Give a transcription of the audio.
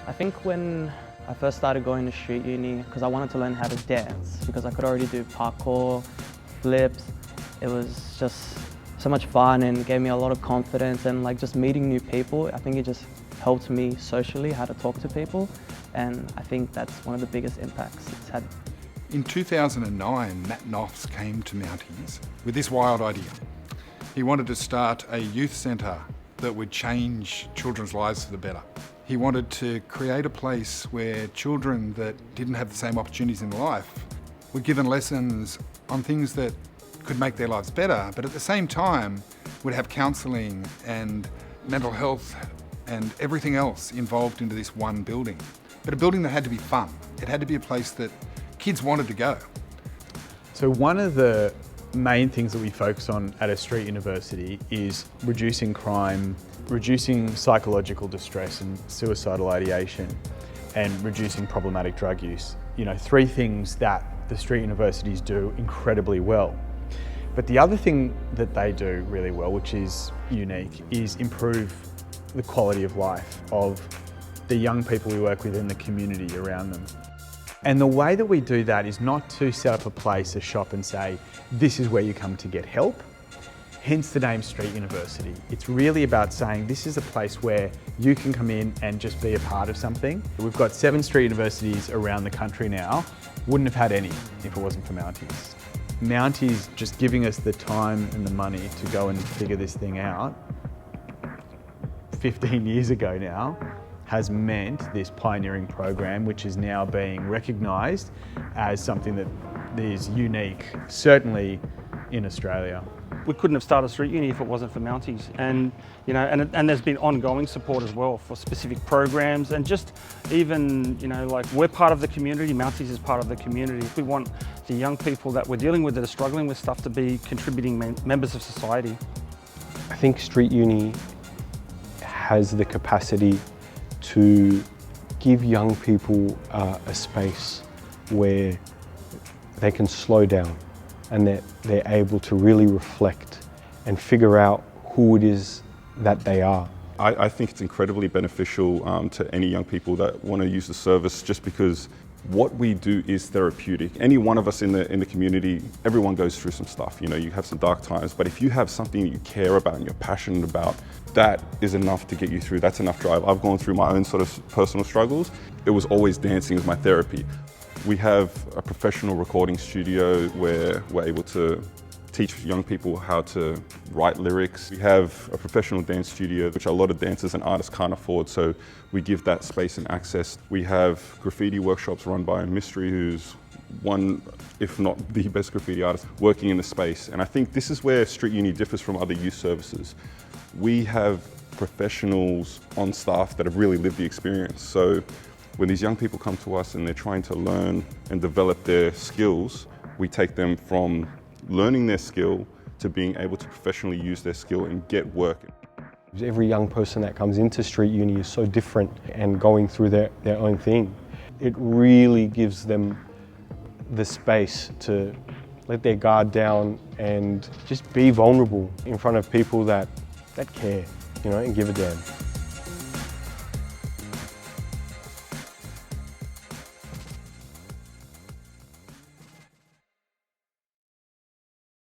I think when I first started going to street uni, because I wanted to learn how to dance, because I could already do parkour, flips. It was just so much fun and gave me a lot of confidence, and like just meeting new people, I think it just helped me socially how to talk to people, and I think that's one of the biggest impacts it's had. In 2009, Matt Knopfs came to Mounties with this wild idea. He wanted to start a youth centre that would change children's lives for the better. He wanted to create a place where children that didn't have the same opportunities in life were given lessons on things that could make their lives better, but at the same time would have counselling and mental health and everything else involved into this one building. But a building that had to be fun. It had to be a place that kids wanted to go. So one of the main things that we focus on at a street university is reducing crime, reducing psychological distress and suicidal ideation, and reducing problematic drug use. You know, three things that the street universities do incredibly well. But the other thing that they do really well, which is unique, is improve the quality of life of the young people we work with in the community around them. And the way that we do that is not to set up a place, a shop, and say, this is where you come to get help. Hence the name Street University. It's really about saying this is a place where you can come in and just be a part of something. We've got 7 street universities around the country now. Wouldn't have had any if it wasn't for Mounties. Mounties just giving us the time and the money to go and figure this thing out 15 years ago now has meant this pioneering program, which is now being recognised as something that is unique, certainly in Australia. We couldn't have started Street Uni if it wasn't for Mounties, and you know, and there's been ongoing support as well for specific programs, and just even, you know, like, we're part of the community. Mounties is part of the community. We want the young people that we're dealing with that are struggling with stuff to be contributing members of society. I think Street Uni has the capacity to give young people a space where they can slow down and that they're able to really reflect and figure out who it is that they are. I think it's incredibly beneficial to any young people that want to use the service, just because what we do is therapeutic. Any one of us in the community, everyone goes through some stuff. You know, you have some dark times, but if you have something you care about and you're passionate about, that is enough to get you through. That's enough drive. I've gone through my own sort of personal struggles. It was always dancing as my therapy. We have a professional recording studio where we're able to teach young people how to write lyrics. We have a professional dance studio, which a lot of dancers and artists can't afford, so we give that space and access. We have graffiti workshops run by Mystery, who's one, if not the best graffiti artist working in the space. And I think this is where Street Uni differs from other youth services. We have professionals on staff that have really lived the experience. So when these young people come to us and they're trying to learn and develop their skills, we take them from learning their skill to being able to professionally use their skill and get work. Every young person that comes into Street Uni is so different and going through their own thing. It really gives them the space to let their guard down and just be vulnerable in front of people that care, you know, and give a damn.